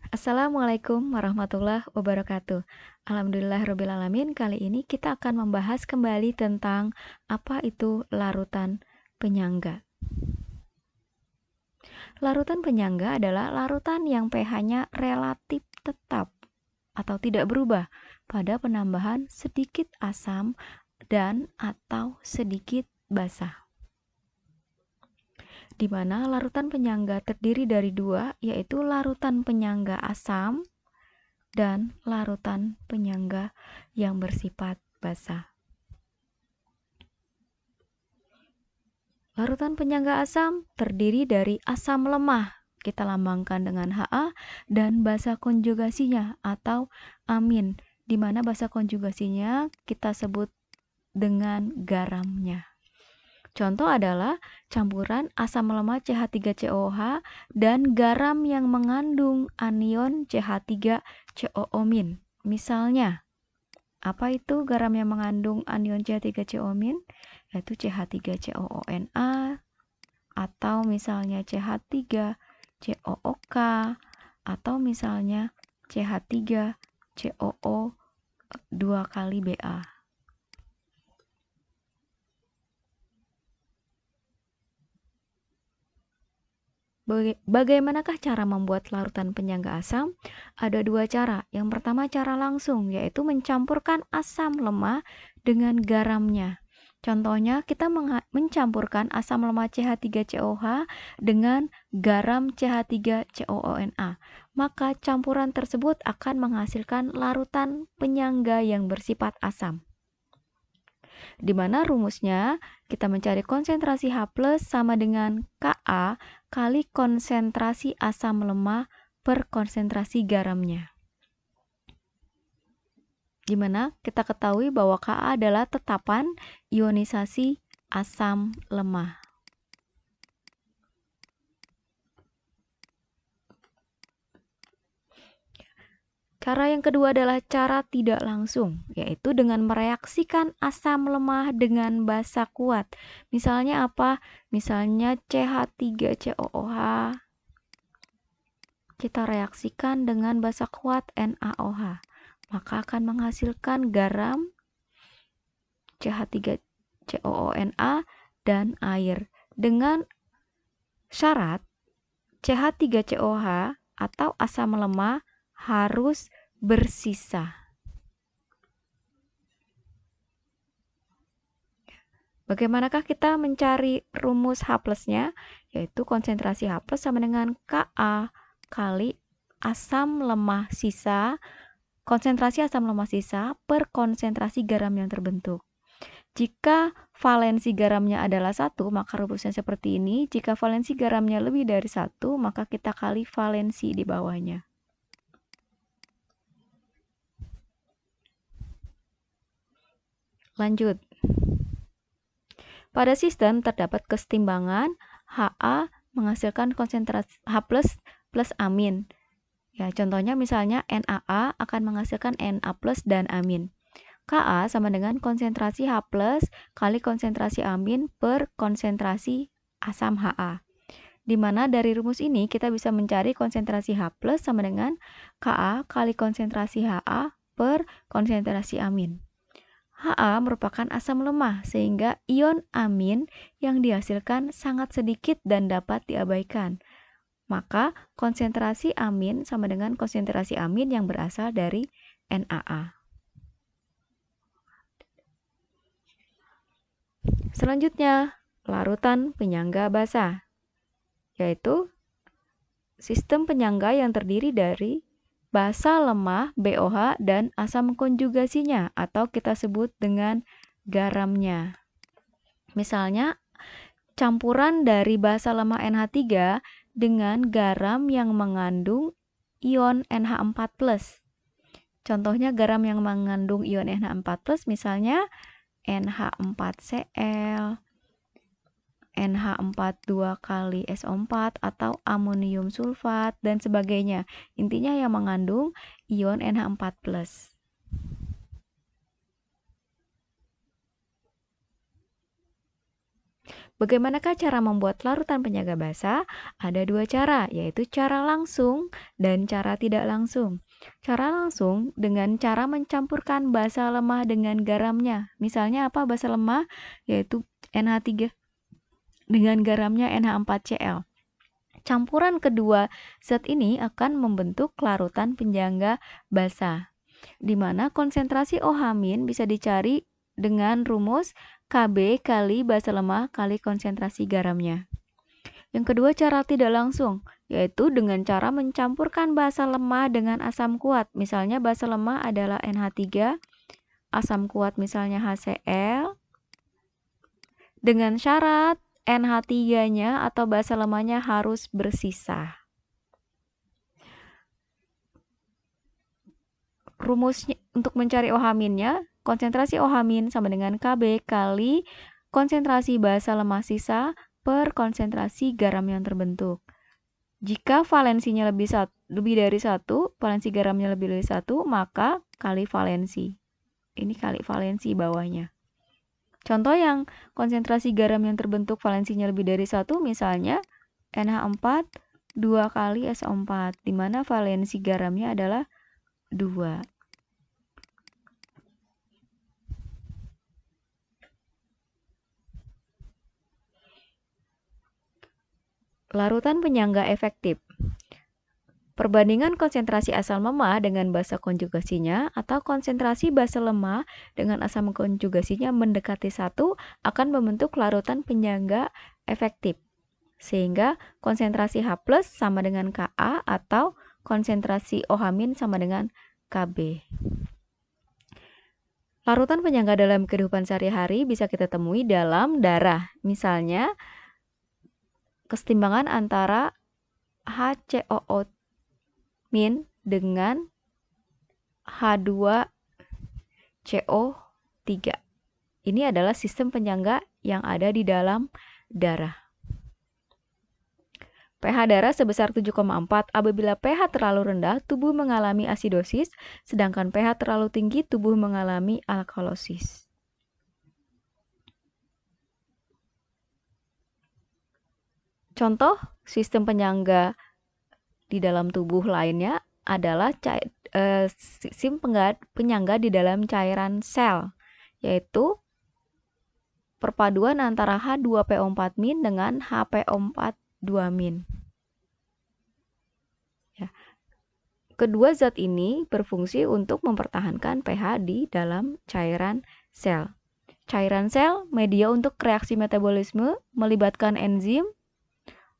Assalamualaikum warahmatullahi wabarakatuh. Alhamdulillahirrabbilalamin. Kali ini kita akan membahas kembali tentang apa itu larutan penyangga. Larutan penyangga adalah larutan yang pH-nya relatif tetap atau tidak berubah pada penambahan sedikit asam dan atau sedikit basa. Di mana larutan penyangga terdiri dari dua, yaitu larutan penyangga asam dan larutan penyangga yang bersifat basa. Larutan penyangga asam terdiri dari asam lemah, kita lambangkan dengan Ha, dan basa konjugasinya atau amin, di mana basa konjugasinya kita sebut dengan garamnya. Contoh adalah campuran asam lemah CH3COOH dan garam yang mengandung anion CH3COO-. Misalnya, apa itu garam yang mengandung anion CH3COO-? Yaitu CH3COONA, atau misalnya CH3COOK, atau misalnya CH3COO 2 kali Ba. Bagaimanakah cara membuat larutan penyangga asam? Ada dua cara. Yang pertama cara langsung, yaitu mencampurkan asam lemah dengan garamnya. Contohnya kita mencampurkan asam lemah CH3COOH dengan garam CH3COONA. Maka campuran tersebut akan menghasilkan larutan penyangga yang bersifat asam. Di mana rumusnya kita mencari konsentrasi H+ sama dengan Ka kali konsentrasi asam lemah per konsentrasi garamnya. Di mana kita ketahui bahwa Ka adalah tetapan ionisasi asam lemah. Cara yang kedua adalah cara tidak langsung, yaitu dengan mereaksikan asam lemah dengan basa kuat. Misalnya apa? Misalnya CH3COOH. Kita reaksikan dengan basa kuat NaOH. Maka akan menghasilkan garam, CH3COONA, dan air. Dengan syarat CH3COOH atau asam lemah harus bersisa. Bagaimanakah kita mencari rumus H+-nya? Yaitu konsentrasi H+ sama dengan Ka kali asam lemah sisa, konsentrasi asam lemah sisa per konsentrasi garam yang terbentuk. Jika valensi garamnya adalah 1, maka rumusnya seperti ini. Jika valensi garamnya lebih dari 1, maka kita kali valensi di bawahnya. Lanjut. Pada sistem terdapat kesetimbangan Ha menghasilkan konsentrasi H+ plus amin. Ya, contohnya misalnya NaA akan menghasilkan Na+ dan amin. Ka sama dengan konsentrasi H+ kali konsentrasi amin per konsentrasi asam Ha. Di mana dari rumus ini kita bisa mencari konsentrasi H+ sama dengan Ka kali konsentrasi Ha per konsentrasi amin. Ha merupakan asam lemah sehingga ion amin yang dihasilkan sangat sedikit dan dapat diabaikan. Maka konsentrasi amin sama dengan konsentrasi amin yang berasal dari NaA. Selanjutnya, larutan penyangga basa, yaitu sistem penyangga yang terdiri dari basa lemah BOH dan asam konjugasinya atau kita sebut dengan garamnya. Misalnya campuran dari basa lemah NH3 dengan garam yang mengandung ion NH4+. Contohnya garam yang mengandung ion NH4+, misalnya NH4Cl, NH4 2 kali SO4 atau amonium sulfat dan sebagainya. Intinya yang mengandung ion NH4+. Bagaimanakah cara membuat larutan penjaga basa? Ada dua cara, yaitu cara langsung dan cara tidak langsung. Cara langsung dengan cara mencampurkan basa lemah dengan garamnya. Misalnya apa basa lemah? Yaitu NH3 dengan garamnya NH4Cl. Campuran kedua zat ini akan membentuk larutan penjaga basa, di mana konsentrasi OH- bisa dicari dengan rumus Kb kali basa lemah kali konsentrasi garamnya. Yang kedua cara tidak langsung, yaitu dengan cara mencampurkan basa lemah dengan asam kuat. Misalnya basa lemah adalah NH3, asam kuat misalnya HCl, dengan syarat NH3-nya atau basa lemahnya harus bersisa. Rumusnya untuk mencari OH-nya, konsentrasi OH- sama dengan Kb kali konsentrasi basa lemah sisa per konsentrasi garam yang terbentuk. Jika valensinya lebih dari 1, valensi garamnya lebih dari 1, maka kali valensi. Ini kali valensi bawahnya. Contoh yang konsentrasi garam yang terbentuk valensinya lebih dari 1, misalnya NH4 2 kali SO4, di mana valensi garamnya adalah 2. Larutan penyangga efektif. Perbandingan konsentrasi asam lemah dengan basa konjugasinya atau konsentrasi basa lemah dengan asam konjugasinya mendekati 1 akan membentuk larutan penyangga efektif. Sehingga konsentrasi H+ sama dengan Ka atau konsentrasi OH- sama dengan Kb. Larutan penyangga dalam kehidupan sehari-hari bisa kita temui dalam darah. Misalnya, kesetimbangan antara HCOO- dengan H2CO3. Ini adalah sistem penyangga yang ada di dalam darah. pH darah sebesar 7,4. Apabila pH terlalu rendah, tubuh mengalami asidosis, sedangkan pH terlalu tinggi, tubuh mengalami alkalosis. Contoh sistem penyangga di dalam tubuh lainnya adalah sistem penyangga di dalam cairan sel, yaitu perpaduan antara H2PO4- dengan HPO4-2-. Ya. Kedua zat ini berfungsi untuk mempertahankan pH di dalam cairan sel. Cairan sel media untuk reaksi metabolisme melibatkan enzim,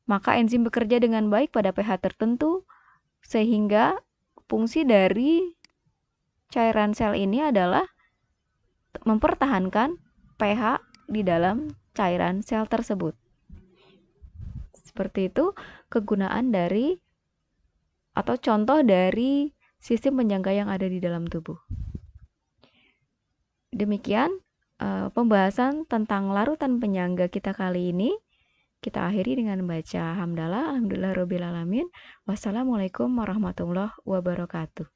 maka enzim bekerja dengan baik pada pH tertentu, sehingga fungsi dari cairan sel ini adalah mempertahankan pH di dalam cairan sel tersebut. Seperti itu kegunaan dari atau contoh dari sistem penyangga yang ada di dalam tubuh. Demikian pembahasan tentang larutan penyangga kita kali ini. Kita akhiri dengan membaca hamdalah, alhamdulillahirabbil alamin. Wassalamualaikum warahmatullahi wabarakatuh.